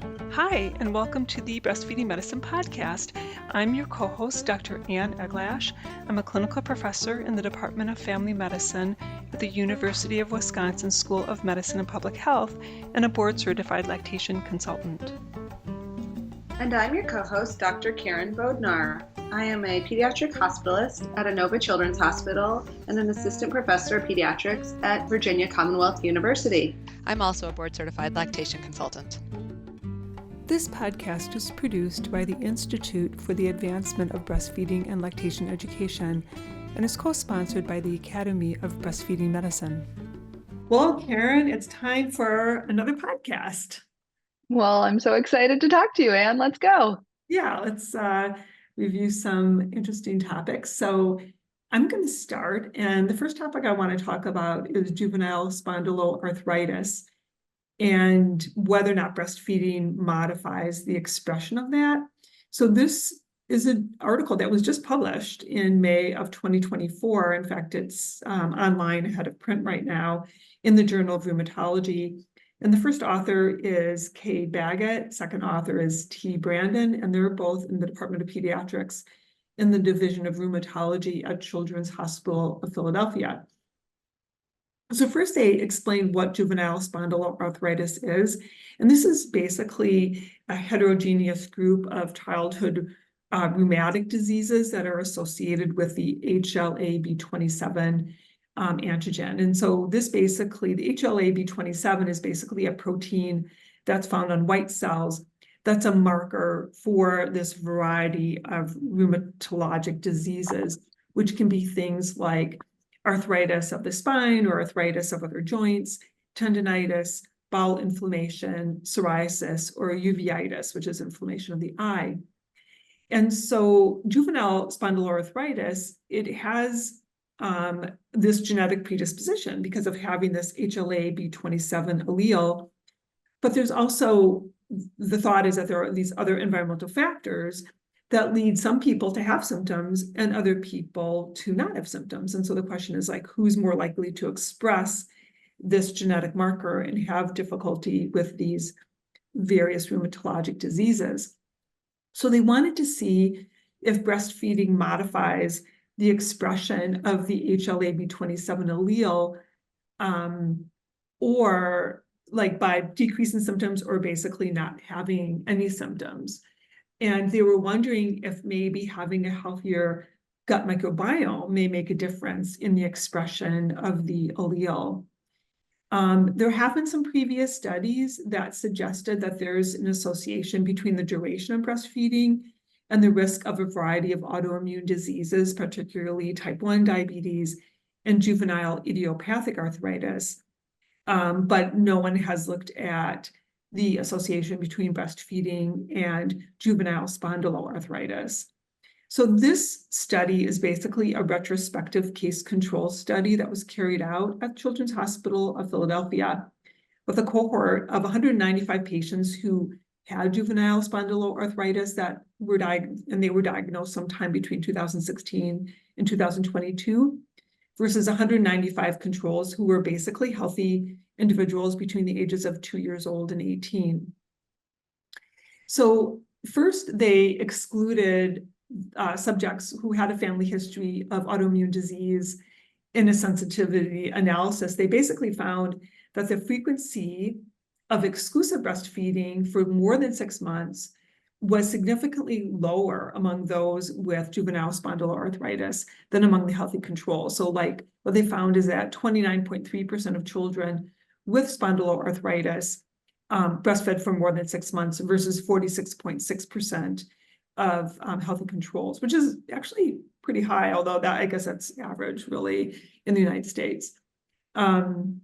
Hi, and welcome to the Breastfeeding Medicine Podcast. I'm your co-host, Dr. Ann Eglash. I'm a clinical professor in the Department of Family Medicine at the University of Wisconsin School of Medicine and Public Health and a board-certified lactation consultant. And I'm your co-host, Dr. Karen Bodnar. I am a pediatric hospitalist at Inova Children's Hospital and an assistant professor of pediatrics at Virginia Commonwealth University. I'm also a board-certified lactation consultant. This podcast is produced by the Institute for the Advancement of Breastfeeding and Lactation Education and is co-sponsored by the Academy of Breastfeeding Medicine. Well, Karen, it's time for another podcast. Well, I'm so excited to talk to you, Anne. Let's go. Yeah, let's review some interesting topics. So I'm going to start, and the first topic I want to talk about is juvenile spondyloarthritis and whether or not breastfeeding modifies the expression of that. So this is an article that was just published in May of 2024. In fact, it's online ahead of print right now in the Journal of Rheumatology. And the first author is Kay Baggett, second author is T. Brandon, and they're both in the Department of Pediatrics in the Division of Rheumatology at Children's Hospital of Philadelphia. So first they explain what juvenile spondyloarthritis is, and this is basically a heterogeneous group of childhood rheumatic diseases that are associated with the HLA-B27 antigen. And so this basically, the HLA-B27 is basically a protein that's found on white cells that's a marker for this variety of rheumatologic diseases, which can be things like arthritis of the spine or arthritis of other joints, tendinitis, bowel inflammation, psoriasis, or uveitis, which is inflammation of the eye. And so juvenile spondyloarthritis, it has this genetic predisposition because of having this HLA-B27 allele. But there's also, the thought is that there are these other environmental factors that lead some people to have symptoms and other people to not have symptoms. And so the question is like, who's more likely to express this genetic marker and have difficulty with these various rheumatologic diseases? So they wanted to see if breastfeeding modifies the expression of the HLA-B27 allele, or like by decreasing symptoms or basically not having any symptoms. And they were wondering if maybe having a healthier gut microbiome may make a difference in the expression of the allele. There have been some previous studies that suggested that there's an association between the duration of breastfeeding and the risk of a variety of autoimmune diseases, particularly type 1 diabetes and juvenile idiopathic arthritis. But no one has looked at the association between breastfeeding and juvenile spondyloarthritis. So this study is basically a retrospective case control study that was carried out at Children's Hospital of Philadelphia with a cohort of 195 patients who had juvenile spondyloarthritis and they were diagnosed sometime between 2016 and 2022 versus 195 controls who were basically healthy individuals between the ages of 2 years old and 18. So first, they excluded subjects who had a family history of autoimmune disease in a sensitivity analysis. They basically found that the frequency of exclusive breastfeeding for more than 6 months was significantly lower among those with juvenile spondyloarthritis than among the healthy controls. So like what they found is that 29.3% of children with spondyloarthritis breastfed for more than 6 months versus 46.6% of healthy controls, which is actually pretty high, although that I guess that's average really in the United States. So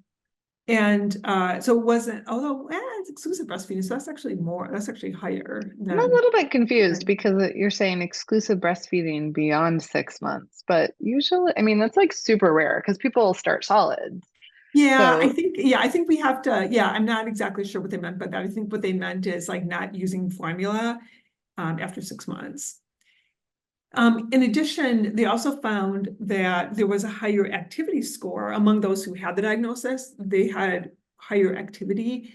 it wasn't, although it's exclusive breastfeeding, so that's actually higher than. I'm a little bit confused because you're saying exclusive breastfeeding beyond 6 months, but usually, I mean, that's like super rare because people start solids. Yeah, so, I think we have to, I'm not exactly sure what they meant by that. I think what they meant is like not using formula after 6 months. In addition, they also found that there was a higher activity score among those who had the diagnosis. They had higher activity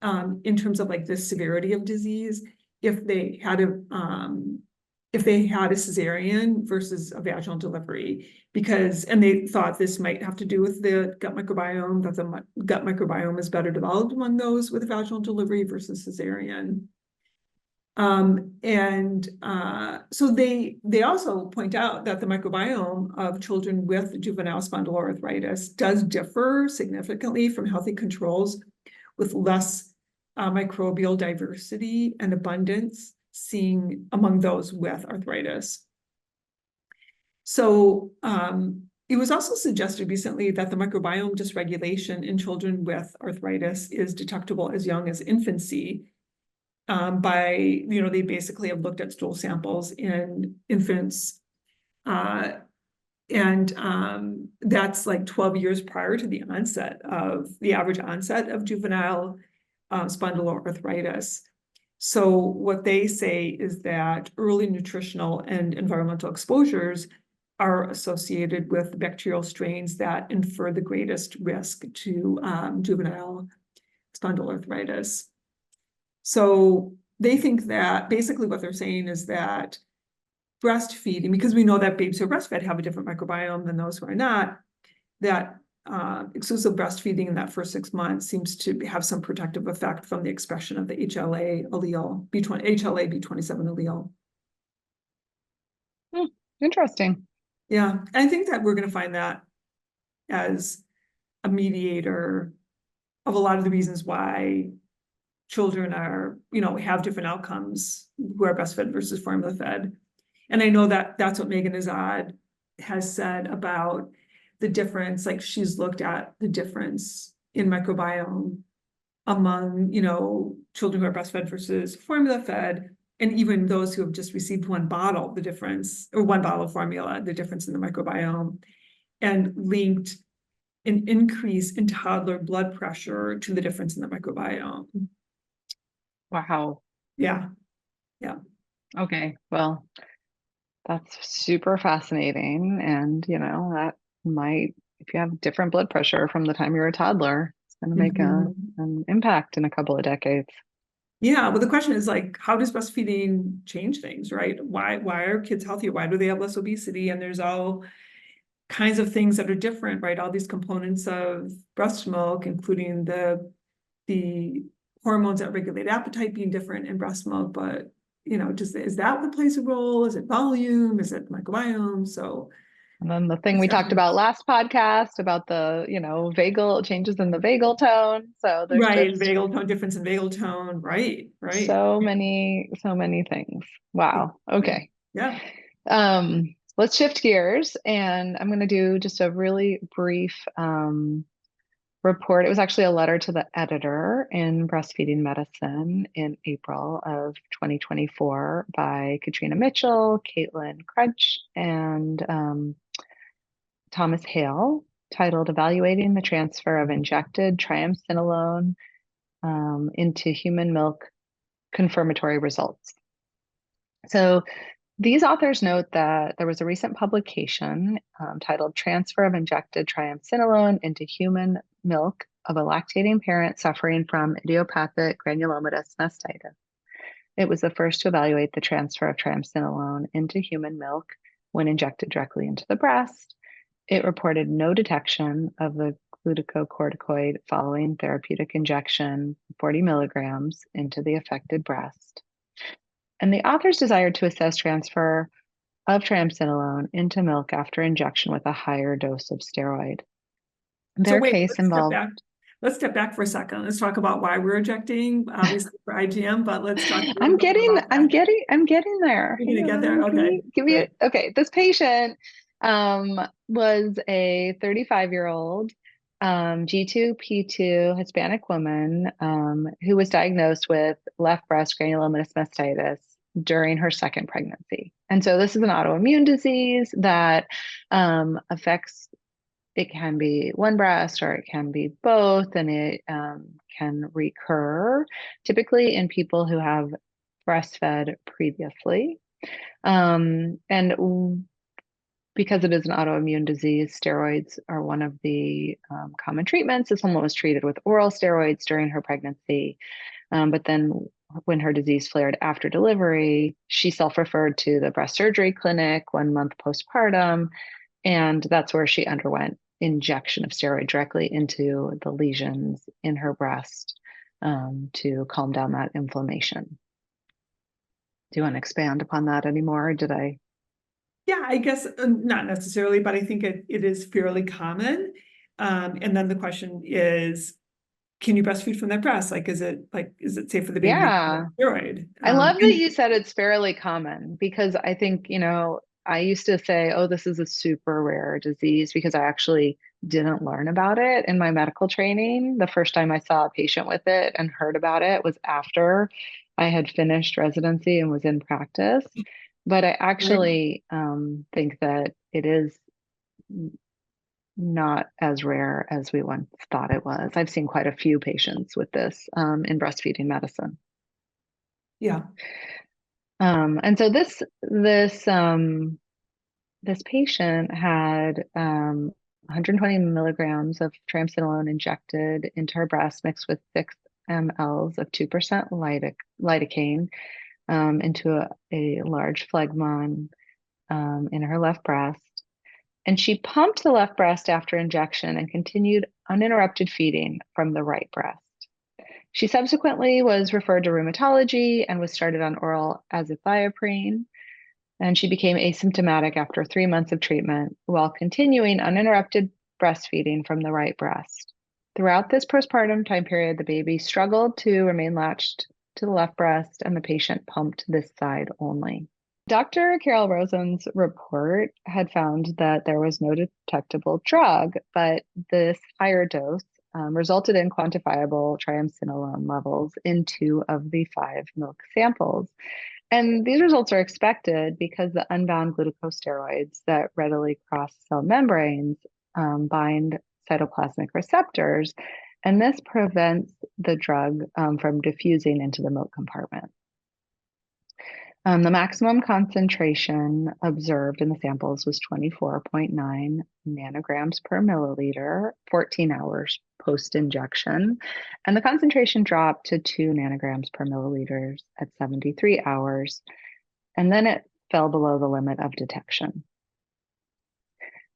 in terms of like the severity of disease, if they had a cesarean versus a vaginal delivery, and they thought this might have to do with the gut microbiome, that the gut microbiome is better developed among those with vaginal delivery versus cesarean. So they also point out that the microbiome of children with juvenile spondyloarthritis does differ significantly from healthy controls, with less microbial diversity and abundance seen among those with arthritis. So it was also suggested recently that the microbiome dysregulation in children with arthritis is detectable as young as infancy. They basically have looked at stool samples in infants, that's like 12 years prior to the average onset of juvenile spondyloarthritis. So what they say is that early nutritional and environmental exposures are associated with bacterial strains that infer the greatest risk to juvenile spondyloarthritis. So they think that basically what they're saying is that breastfeeding, because we know that babies who are breastfed have a different microbiome than those who are not, that exclusive breastfeeding in that first 6 months seems to have some protective effect from the expression of the HLA allele, HLA B27 allele. Interesting. Yeah, I think that we're going to find that as a mediator of a lot of the reasons why children are, have different outcomes who are breastfed versus formula fed. And I know that that's what Megan Azad has said about the difference, like she's looked at the difference in microbiome among, children who are breastfed versus formula fed, and even those who have just received one bottle, the difference, or one bottle of formula, the difference in the microbiome, and linked an increase in toddler blood pressure to the difference in the microbiome. Wow. Yeah. Okay. Well, that's super fascinating. And, that might, if you have different blood pressure from the time you're a toddler, it's going to make an impact in a couple of decades. Yeah. Well, the question is like, how does breastfeeding change things, right? Why are kids healthier? Why do they have less obesity? And there's all kinds of things that are different, right? All these components of breast milk, including the hormones that regulate appetite being different in breast milk, but is that what plays a role? Is it volume? Is it microbiome? So, and then the thing we talked about last podcast about the, vagal changes in the vagal tone. So there's vagal tone, difference in vagal tone, right. So many things. Wow. Okay. Yeah. Let's shift gears, and I'm going to do just a really brief report. It was actually a letter to the editor in Breastfeeding Medicine in April of 2024 by Katrina Mitchell, Caitlin Crunch, and Thomas Hale, titled Evaluating the Transfer of Injected Triamcinolone into Human Milk Confirmatory Results. So these authors note that there was a recent publication titled Transfer of Injected Triamcinolone into Human Milk of a Lactating Parent Suffering from Idiopathic Granulomatous Mastitis. It was the first to evaluate the transfer of triamcinolone into human milk when injected directly into the breast. It reported no detection of the glucocorticoid following therapeutic injection, 40 milligrams, into the affected breast. And the authors desired to assess transfer of triamcinolone into milk after injection with a higher dose of steroid. Their case involved. Let's step back for a second. Let's talk about why we're injecting, obviously for IgM, but let's talk. I'm getting there. You're gonna get there. Okay. Okay. This patient was a 35-year-old G2P2 Hispanic woman who was diagnosed with left breast granulomatous mastitis during her second pregnancy. And so this is an autoimmune disease that affects, it can be one breast or it can be both, and it can recur typically in people who have breastfed previously. And because it is an autoimmune disease, steroids are one of the common treatments. This woman was treated with oral steroids during her pregnancy. But then when her disease flared after delivery, she self-referred to the breast surgery clinic 1 month postpartum. And that's where she underwent injection of steroid directly into the lesions in her breast to calm down that inflammation. Do you want to expand upon that anymore? Or did I? Yeah, I guess not necessarily, but I think it is fairly common. And then the question is, can you breastfeed from that breast? Is it safe for the baby to Yeah. get steroid? I love that you said it's fairly common, because I think, I used to say, oh, this is a super rare disease, because I actually didn't learn about it in my medical training. The first time I saw a patient with it and heard about it was after I had finished residency and was in practice. But I actually think that it is not as rare as we once thought it was. I've seen quite a few patients with this in breastfeeding medicine. Yeah. And so this patient had 120 milligrams of triamcinolone injected into her breast, mixed with 6 mLs of 2% lidocaine into a large phlegmon in her left breast. And she pumped the left breast after injection and continued uninterrupted feeding from the right breast. She subsequently was referred to rheumatology and was started on oral azathioprine. And she became asymptomatic after 3 months of treatment while continuing uninterrupted breastfeeding from the right breast. Throughout this postpartum time period, the baby struggled to remain latched to the left breast, and the patient pumped this side only. Dr. Carol Rosen's report had found that there was no detectable drug, but this higher dose resulted in quantifiable triamcinolone levels in 2 of the 5 milk samples. And these results are expected because the unbound glucosteroids that readily cross cell membranes bind cytoplasmic receptors, and this prevents the drug from diffusing into the milk compartment. The maximum concentration observed in the samples was 24.9 nanograms per milliliter, 14 hours post-injection, and the concentration dropped to 2 nanograms per milliliters at 73 hours, and then it fell below the limit of detection.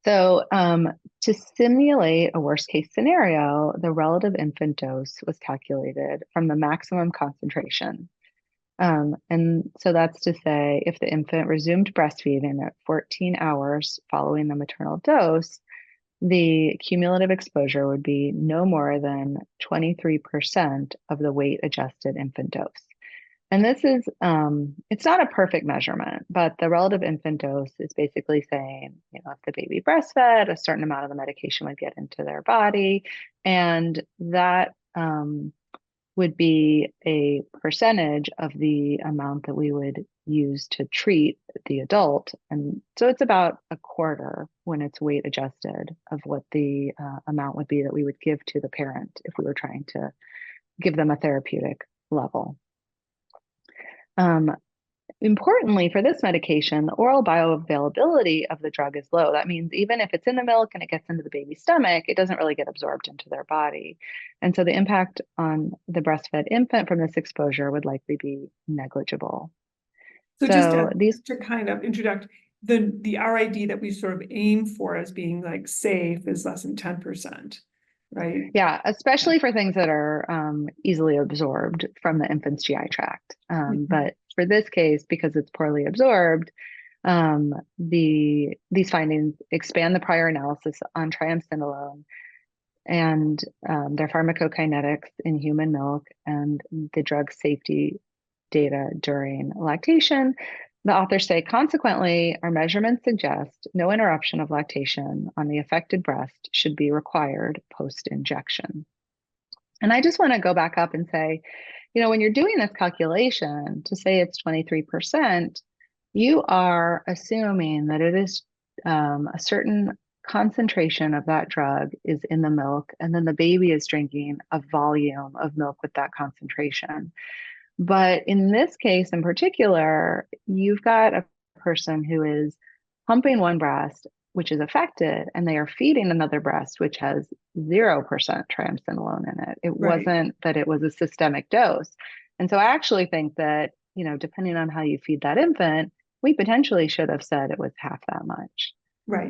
So to simulate a worst-case scenario, the relative infant dose was calculated from the maximum concentration. And so that's to say, if the infant resumed breastfeeding at 14 hours following the maternal dose, the cumulative exposure would be no more than 23% of the weight-adjusted infant dose. And this is, it's not a perfect measurement, but the relative infant dose is basically saying, if the baby breastfed, a certain amount of the medication would get into their body, and that would be a percentage of the amount that we would use to treat the adult. And so it's about a quarter, when it's weight adjusted, of what the amount would be that we would give to the parent if we were trying to give them a therapeutic level. Importantly, for this medication, the oral bioavailability of the drug is low. That means even if it's in the milk and it gets into the baby's stomach, it doesn't really get absorbed into their body. And so the impact on the breastfed infant from this exposure would likely be negligible. So just to kind of interject, the RID that we sort of aim for as being safe is less than 10%, right? Yeah, especially for things that are easily absorbed from the infant's GI tract. But for this case, because it's poorly absorbed, these findings expand the prior analysis on triamcinolone and their pharmacokinetics in human milk and the drug safety data during lactation. The authors say, consequently, our measurements suggest no interruption of lactation on the affected breast should be required post-injection. And I just want to go back up and say, when you're doing this calculation to say it's 23%, you are assuming that it is a certain concentration of that drug is in the milk, and then the baby is drinking a volume of milk with that concentration. But in this case in particular, you've got a person who is pumping one breast, which is affected, and they are feeding another breast, which has 0% triamcinolone in it. It Right. wasn't that it was a systemic dose. And so I actually think that, depending on how you feed that infant, we potentially should have said it was half that much, Right.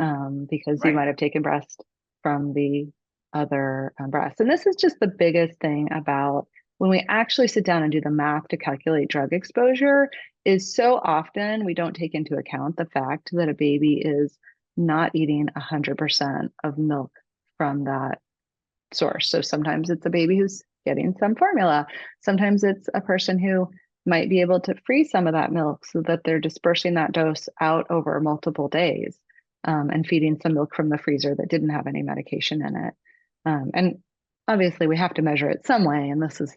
because you Right. might have taken breast from the other breast. And this is just the biggest thing about when we actually sit down and do the math to calculate drug exposure, is so often we don't take into account the fact that a baby is not eating 100% of milk from that source. So sometimes it's a baby who's getting some formula. Sometimes it's a person who might be able to freeze some of that milk so that they're dispersing that dose out over multiple days, and feeding some milk from the freezer that didn't have any medication in it. And obviously, we have to measure it some way, and this is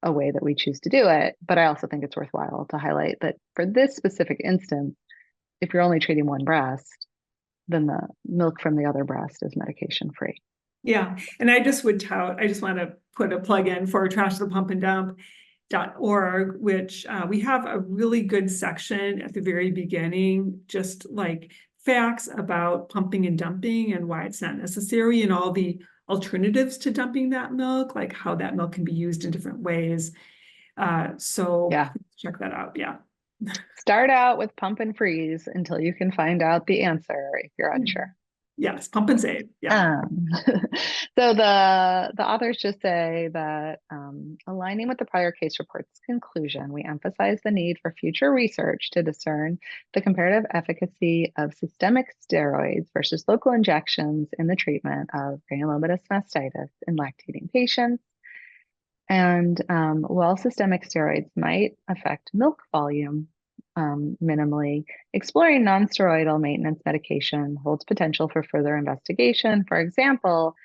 a way that we choose to do it. But I also think it's worthwhile to highlight that for this specific instance, if you're only treating one breast, then the milk from the other breast is medication free. Yeah. And I just would tout, I just want to put a plug in for trash the pump and dump.org, which we have a really good section at the very beginning, just like facts about pumping and dumping and why it's not necessary and all the alternatives to dumping that milk, like how that milk can be used in different ways. So Yeah. check that out. Yeah. Start out with pump and freeze until you can find out the answer if you're unsure. Yes, pump and save. Yeah. So the authors just say that, aligning with the prior case report's conclusion, we emphasize the need for future research to discern the comparative efficacy of systemic steroids versus local injections in the treatment of granulomatous mastitis in lactating patients. And while systemic steroids might affect milk volume minimally, exploring non-steroidal maintenance medication holds potential for further investigation. For example,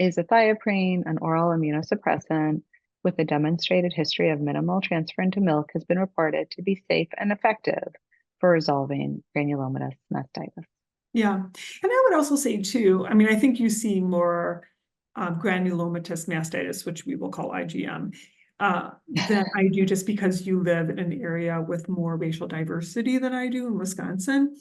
azathioprine, an oral immunosuppressant with a demonstrated history of minimal transfer into milk, has been reported to be safe and effective for resolving granulomatous mastitis. Yeah. And I would also say too, I mean, I think you see more granulomatous mastitis, which we will call IgM, than I do, just because you live in an area with more racial diversity than I do in Wisconsin.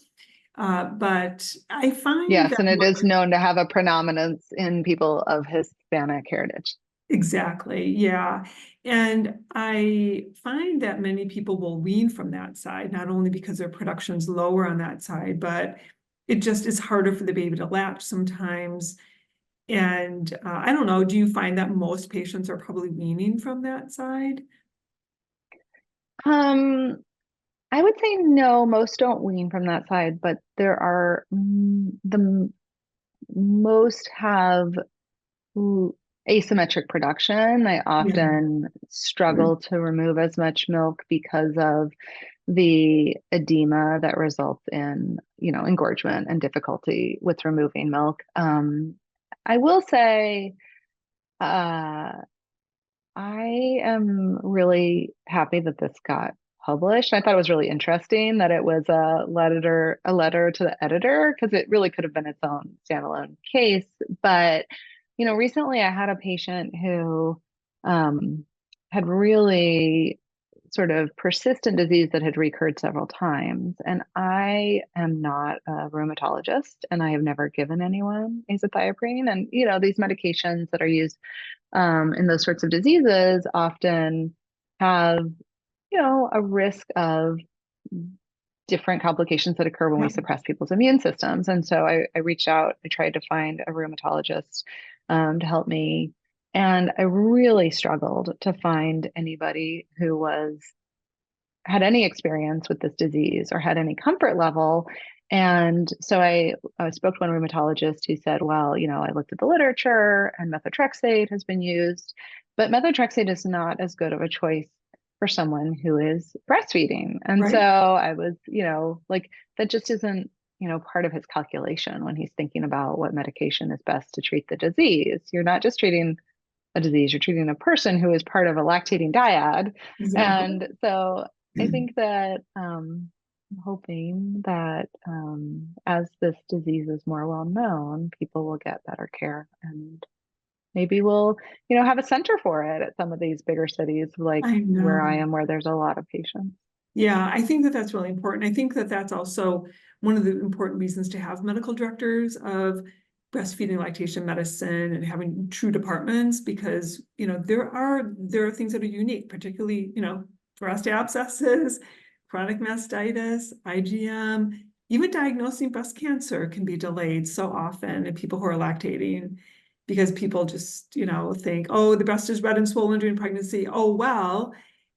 But I find Yes, that and it is known to have a predominance in people of Hispanic heritage. exactly, yeah. And I find that many people will wean from that side, not only because their production's lower on that side, but it just is harder for the baby to latch sometimes. And I don't know, do you find that most patients are probably weaning from that side? Um, I would say no, most don't wean from that side, but there are most have asymmetric production. They Yeah. often struggle to remove as much milk because of the edema that results in, engorgement and difficulty with removing milk. I will say, uh, I am really happy that this got published. I thought it was really interesting that it was a letter to the editor, because it really could have been its own standalone case. But, recently I had a patient who had really sort of persistent disease that had recurred several times. And I am not a rheumatologist, and I have never given anyone azathioprine. And, these medications that are used in those sorts of diseases often have, a risk of different complications that occur when we Yeah. suppress people's immune systems. And so I reached out, I tried to find a rheumatologist to help me. And I really struggled to find anybody who had any experience with this disease or had any comfort level. And so I spoke to one rheumatologist who said, well, I looked at the literature and methotrexate has been used, but methotrexate is not as good of a choice for someone who is breastfeeding. And so Right. I was, like, that just isn't, part of his calculation when he's thinking about what medication is best to treat the disease. You're not just treating a disease, you're treating a person who is part of a lactating dyad. Exactly. And so I think that I'm hoping that as this disease is more well known, people will get better care, and maybe we'll, have a center for it at some of these bigger cities, like I where I know. am, where there's a lot of patients. Yeah, I think that that's really important. I think that that's also one of the important reasons to have medical directors of breastfeeding, lactation medicine, and having true departments, because, there are things that are unique, particularly, breast abscesses, chronic mastitis, IgM, even diagnosing breast cancer can be delayed so often in people who are lactating, because people just, think, oh, the breast is red and swollen during pregnancy. Oh, well,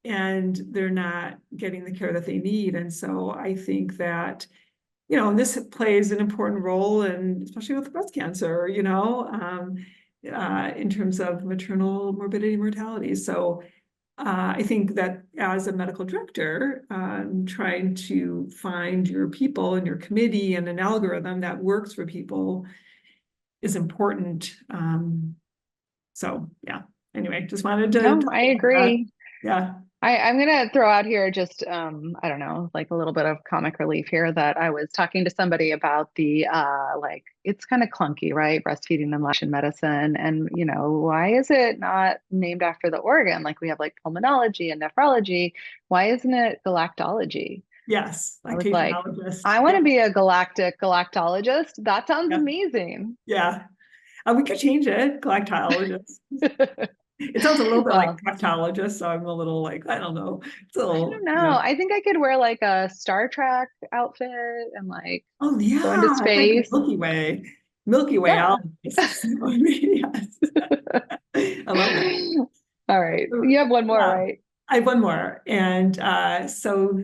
and they're not getting the care that they need. And so I think that, this plays an important role, and especially with breast cancer, in terms of maternal morbidity and mortality. So I think that as a medical director, trying to find your people and your committee and an algorithm that works for people is important. So yeah, anyway, just wanted to. No, I agree. Yeah. I'm gonna throw out here just I don't know, like a little bit of comic relief here, that I was talking to somebody about the like, it's kind of clunky, right? Breastfeeding and lactation medicine. And why is it not named after the organ? Like we have like pulmonology and nephrology. Why isn't it galactology? Yes, I was like, lactationologist. I want to be a galactologist. That sounds Yeah. amazing. Yeah. We could change it, galactologist. It sounds a little bit like proctologist, so I'm a little like, I don't know. It's a I little, don't know. I think I could wear like a Star Trek outfit and like oh yeah, go into it's like space. Milky Way. Milky Way Yeah. yes. I love that. All right. You have one more, Yeah, right? I have one more. And so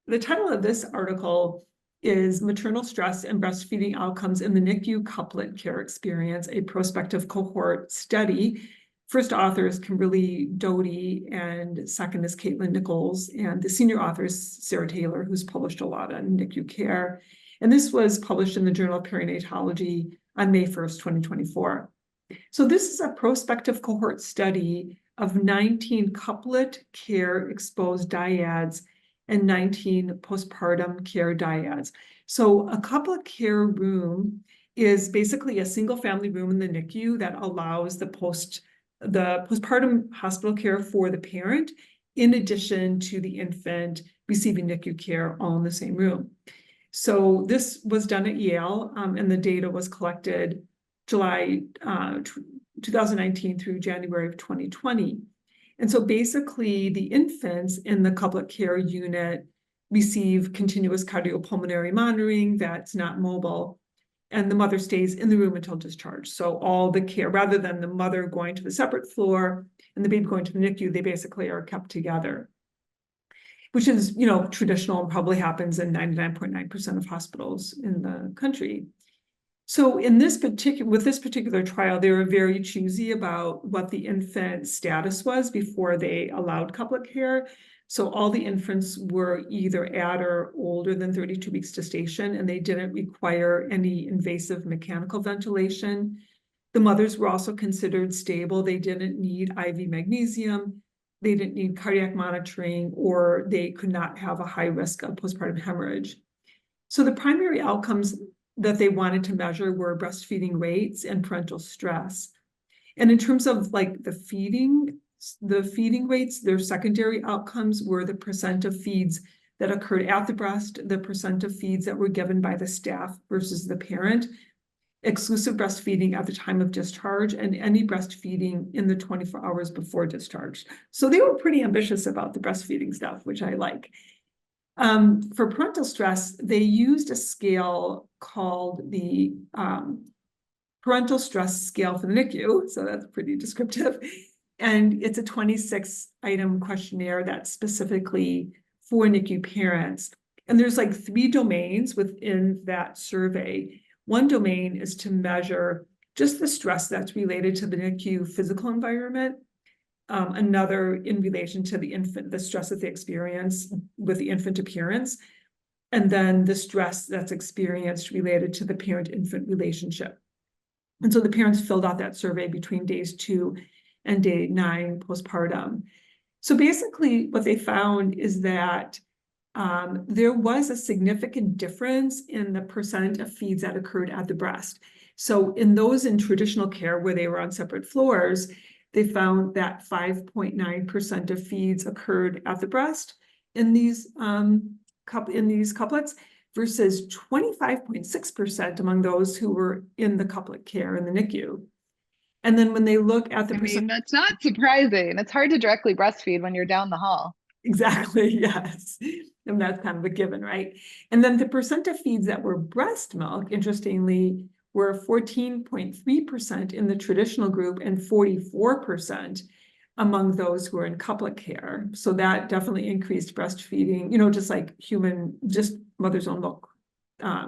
the title of this article is Maternal Stress and Breastfeeding Outcomes in the NICU Couplet Care Experience, a prospective cohort study. First author is Kimberly Doty, and second is Caitlin Nichols, and the senior author is Sarah Taylor, who's published a lot on NICU care. And this was published in the Journal of Perinatology on May 1st, 2024. So this is a prospective cohort study of 19 couplet care exposed dyads and 19 postpartum care dyads. So a couplet care room is basically a single family room in the NICU that allows the postpartum hospital care for the parent, in addition to the infant receiving NICU care, all in the same room. So this was done at Yale, and the data was collected July 2019 through January of 2020. And so basically the infants in the couplet care unit receive continuous cardiopulmonary monitoring that's not mobile, and the mother stays in the room until discharge. So all the care, rather than the mother going to the separate floor and the baby going to the NICU, they basically are kept together, which is, traditional and probably happens in 99.9% of hospitals in the country. So with this particular trial, they were very choosy about what the infant status was before they allowed couplet care. So all the infants were either at or older than 32 weeks gestation, and they didn't require any invasive mechanical ventilation. The mothers were also considered stable. They didn't need IV magnesium. They didn't need cardiac monitoring, or they could not have a high risk of postpartum hemorrhage. So the primary outcomes that they wanted to measure were breastfeeding rates and parental stress. And in terms of like the feeding rates, their secondary outcomes were the percent of feeds that occurred at the breast, the percent of feeds that were given by the staff versus the parent, exclusive breastfeeding at the time of discharge, and any breastfeeding in the 24 hours before discharge. So they were pretty ambitious about the breastfeeding stuff, which I like. For parental stress, they used a scale called the parental stress scale for the NICU. So that's pretty descriptive. And it's a 26-item questionnaire that's specifically for NICU parents. And there's like 3 domains within that survey. One domain is to measure just the stress that's related to the NICU physical environment. Another in relation to the infant, the stress that they experience with the infant appearance, and then the stress that's experienced related to the parent-infant relationship. And so the parents filled out that survey between days 2 and day 9 postpartum. So basically what they found is that there was a significant difference in the percent of feeds that occurred at the breast. So in those in traditional care where they were on separate floors, they found that 5.9% of feeds occurred at the breast in these couplets versus 25.6% among those who were in the couplet care in the NICU. And then when they look at the I percent, mean, that's not surprising. It's hard to directly breastfeed when you're down the hall. exactly, yes. And that's kind of a given, right? And then the percent of feeds that were breast milk, interestingly, were 14.3% in the traditional group and 44% among those who are in couplet care. So that definitely increased breastfeeding, just like just mother's own milk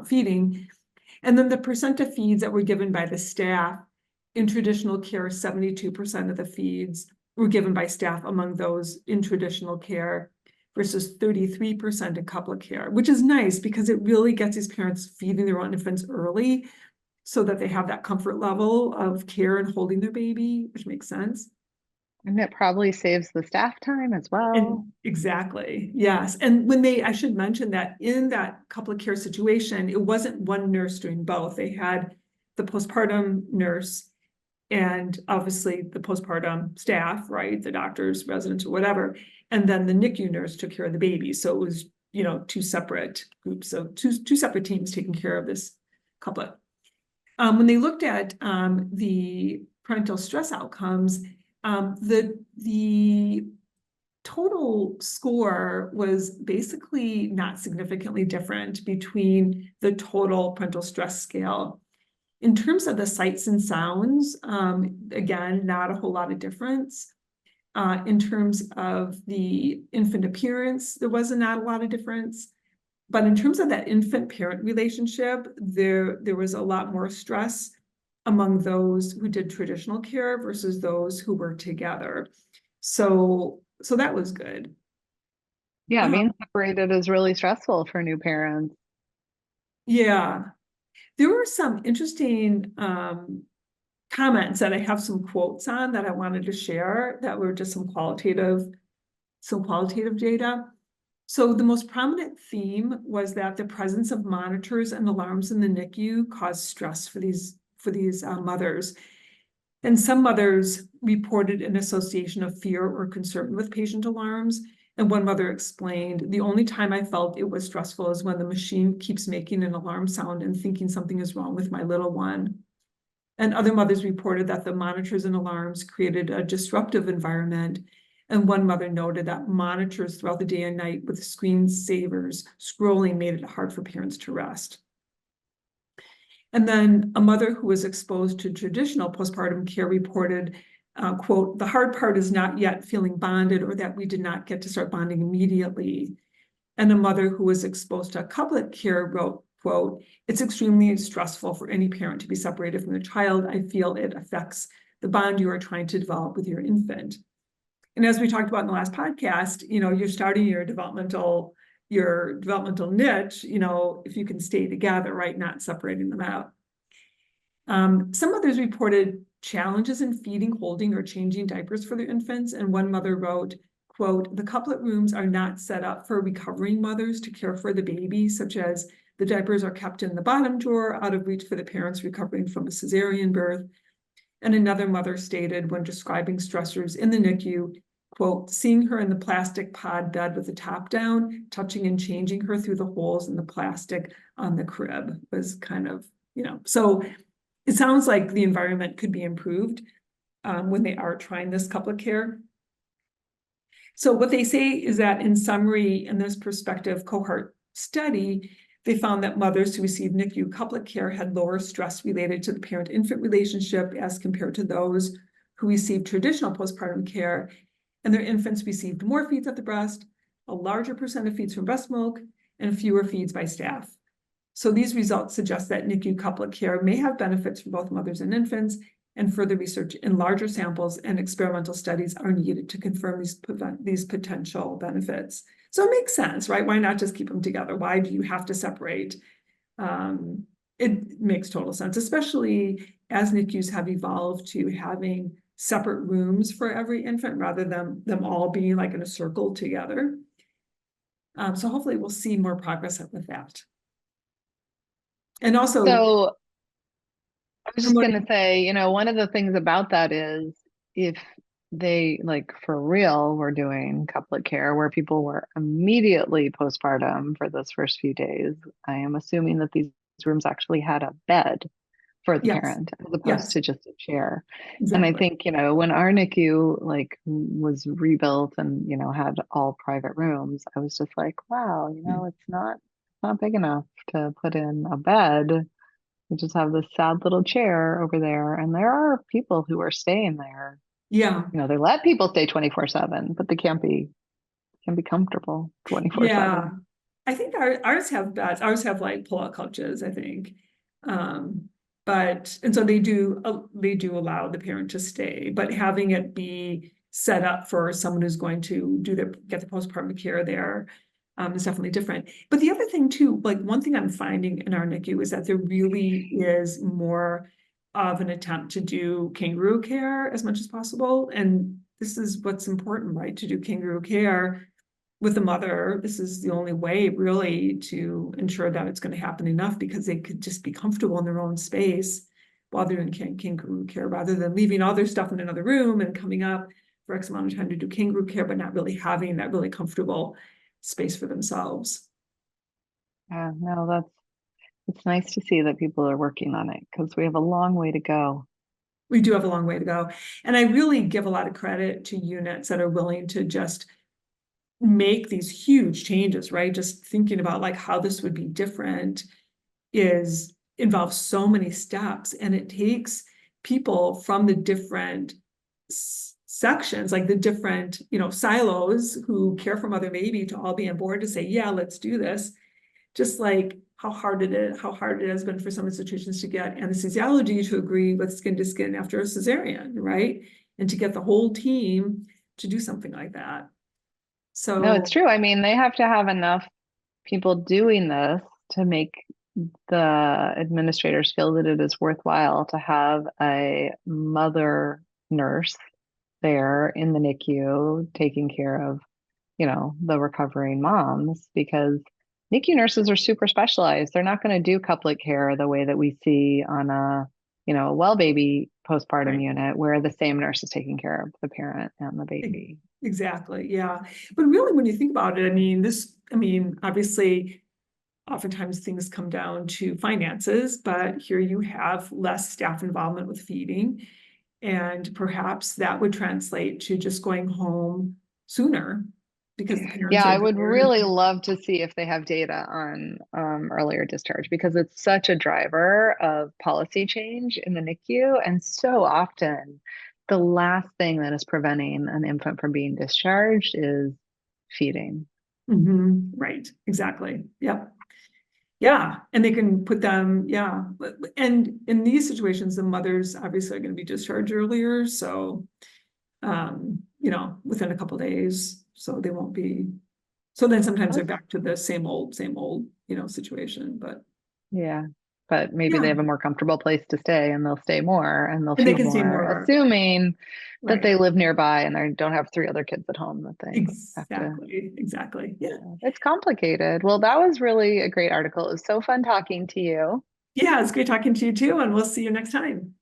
feeding. And then the percent of feeds that were given by the staff in traditional care, 72% of the feeds were given by staff among those in traditional care versus 33% in couplet care, which is nice because it really gets these parents feeding their own infants early so that they have that comfort level of care and holding their baby, which makes sense. And it probably saves the staff time as well. And exactly, yes. And I should mention that in that couplet care situation, it wasn't one nurse doing both. They had the postpartum nurse and obviously the postpartum staff, right? The doctors, residents, or whatever. And then the NICU nurse took care of the baby. So it was, two separate groups of two separate teams taking care of this couplet. When they looked at the parental stress outcomes, the total score was basically not significantly different between the total parental stress scale. In terms of the sights and sounds, again, not a whole lot of difference. In terms of the infant appearance, there was not a lot of difference. But in terms of that infant-parent relationship, there was a lot more stress among those who did traditional care versus those who were together. So that was good. Yeah, being separated is really stressful for new parents. Yeah. There were some interesting comments that I have some quotes on that I wanted to share that were just some qualitative data. So the most prominent theme was that the presence of monitors and alarms in the NICU caused stress for these mothers. And some mothers reported an association of fear or concern with patient alarms. And one mother explained, the only time I felt it was stressful is when the machine keeps making an alarm sound and thinking something is wrong with my little one. And other mothers reported that the monitors and alarms created a disruptive environment. And one mother noted that monitors throughout the day and night with screensavers scrolling made it hard for parents to rest. And then a mother who was exposed to traditional postpartum care reported, quote, the hard part is not yet feeling bonded or that we did not get to start bonding immediately. And a mother who was exposed to couplet care wrote, quote, it's extremely stressful for any parent to be separated from the child. I feel it affects the bond you are trying to develop with your infant. And as we talked about in the last podcast, you're starting your developmental niche, if you can stay together, right, not separating them out. Some others reported challenges in feeding, holding, or changing diapers for their infants. And one mother wrote, quote, the couplet rooms are not set up for recovering mothers to care for the baby, such as the diapers are kept in the bottom drawer out of reach for the parents recovering from a cesarean birth. And another mother stated when describing stressors in the NICU, quote, seeing her in the plastic pod bed with the top down, touching and changing her through the holes in the plastic on the crib was kind of, so it sounds like the environment could be improved when they are trying this couplet care. So what they say is that in summary, in this prospective cohort study, they found that mothers who received NICU couplet care had lower stress related to the parent-infant relationship as compared to those who received traditional postpartum care, and their infants received more feeds at the breast, a larger percent of feeds from breast milk, and fewer feeds by staff. So these results suggest that NICU couplet care may have benefits for both mothers and infants, and further research in larger samples and experimental studies are needed to confirm these potential benefits. So it makes sense, right? Why not just keep them together? Why do you have to separate? It makes total sense, especially as NICUs have evolved to having separate rooms for every infant rather than them all being like in a circle together. So hopefully we'll see more progress with that. And also, so I was just going to say, one of the things about that is if they like for real were doing couplet care where people were immediately postpartum for those first few days. I am assuming that these rooms actually had a bed for the Yes, parent as opposed yes, to just a chair. And I exactly. think, when our NICU like was rebuilt and, had all private rooms, I was just like, wow, it's not big enough to put in a bed. We just have this sad little chair over there. And there are people who are staying there. Yeah, They let people stay 24/7, but they can't be comfortable yeah. 24/7. I think ours have beds. Ours have like pull-out couches, I think. Um, and so they do allow the parent to stay, but having it be set up for someone who's going to get the postpartum care there, is definitely different. But the other thing too, like one thing I'm finding in our NICU is that there really is more of an attempt to do kangaroo care as much as possible. And this is what's important, right? To do kangaroo care with the mother. This is the only way really to ensure that it's going to happen enough, because they could just be comfortable in their own space while they're in kangaroo care, rather than leaving all their stuff in another room and coming up for X amount of time to do kangaroo care, but not really having that really comfortable space for themselves. Yeah, no, it's nice to see that people are working on it because we have a long way to go. We do have a long way to go. And I really give a lot of credit to units that are willing to just make these huge changes, right? Just thinking about like how this would be different involves so many steps, and it takes people from the different sections, like the different, silos who care for mother baby, to all be on board to say, yeah, let's do this. Just like how hard it has been for some institutions to get anesthesiology to agree with skin to skin after a cesarean, right? And to get the whole team to do something like that. No, it's So true. I mean, they have to have enough people doing this to make the administrators feel that it is worthwhile to have a mother nurse there in the NICU taking care of, the recovering moms, because NICU nurses are super specialized. They're not going to do couplet care the way that we see on a well baby postpartum right. unit where the same nurse is taking care of the parent and the baby. Exactly, yeah. But really, when you think about it, obviously, oftentimes things come down to finances, but here you have less staff involvement with feeding. And perhaps that would translate to just going home sooner because the parents Yeah, are I would there. really love to see if they have data on earlier discharge because it's such a driver of policy change in the NICU. And so often, the last thing that is preventing an infant from being discharged is feeding. Right, exactly. Yep. Yeah, and they can put them, yeah. And in these situations, the mothers obviously are going to be discharged earlier. So, within a couple of days, so they won't be. So then sometimes they're back to the same old, situation. But Yeah. But maybe they yeah, have a more comfortable place to stay and they'll stay more and they'll and they feed can say more, more, assuming that right? they live nearby and they don't have 3 other kids at home that they have to. Exactly. Yeah. It's complicated. Well, that was really a great article. It was so fun talking to you. Yeah, it's great talking to you too, and we'll see you next time.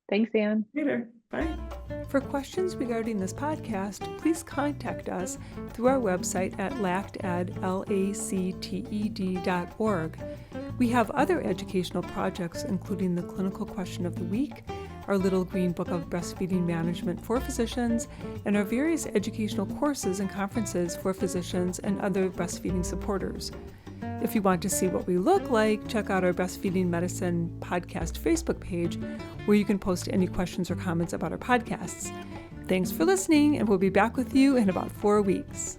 Thanks, Anne. Later. Bye. For questions regarding this podcast, please contact us through our website at lacted.org. We have other educational projects, including the Clinical Question of the Week, our Little Green Book of Breastfeeding Management for Physicians, and our various educational courses and conferences for physicians and other breastfeeding supporters. If you want to see what we look like, check out our Breastfeeding Medicine podcast Facebook page, where you can post any questions or comments about our podcasts. Thanks for listening, and we'll be back with you in about 4 weeks.